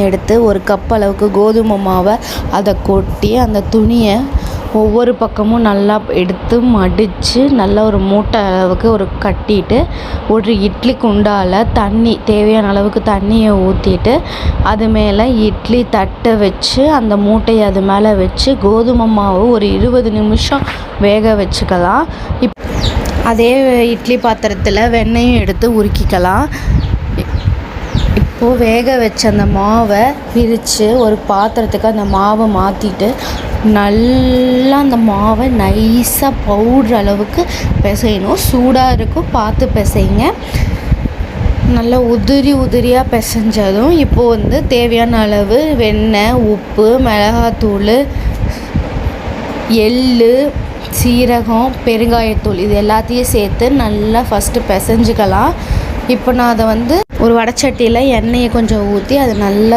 எடுத்து ஒரு கப் அளவுக்கு கோதுமை மாவை அதை கொட்டி அந்த துணியை ஒவ்வொரு பக்கமும் நல்லா எடுத்து மடித்து நல்லா ஒரு மூட்டை அளவுக்கு ஒரு கட்டிட்டு ஒரு இட்லி குண்டால் தண்ணி தேவையான அளவுக்கு தண்ணியை ஊற்றிட்டு அது மேலே இட்லி தட்டை வச்சு அந்த மூட்டையை அது மேலே வச்சு கோதுமை மாவு ஒரு 20 நிமிஷம் வேக வச்சுக்கலாம். அதே இட்லி பாத்திரத்தில் வெண்ணெயும் எடுத்து உருக்கிக்கலாம். இப்போது வேக வச்ச அந்த மாவை பிரித்து ஒரு பாத்திரத்துக்கு அந்த மாவை மாற்றிட்டு நல்லா அந்த மாவை நைஸாக பவுட்ரு அளவுக்கு பிசையணும். சூடாக இருக்கும், பார்த்து பிசைங்க. நல்லா உதிரியாக பிசைஞ்சதும் இப்போது தேவையான அளவு வெண்ணெய், உப்பு, மிளகாத்தூள், எள், சீரகம், பெருங்காயத்தூள் இது எல்லாத்தையும் சேர்த்து நல்லா ஃபஸ்ட்டு பிசைஞ்சிக்கலாம். இப்போ நான் அதை ஒரு வடைச்சட்டியில் எண்ணெயை கொஞ்சம் ஊற்றி அதை நல்லா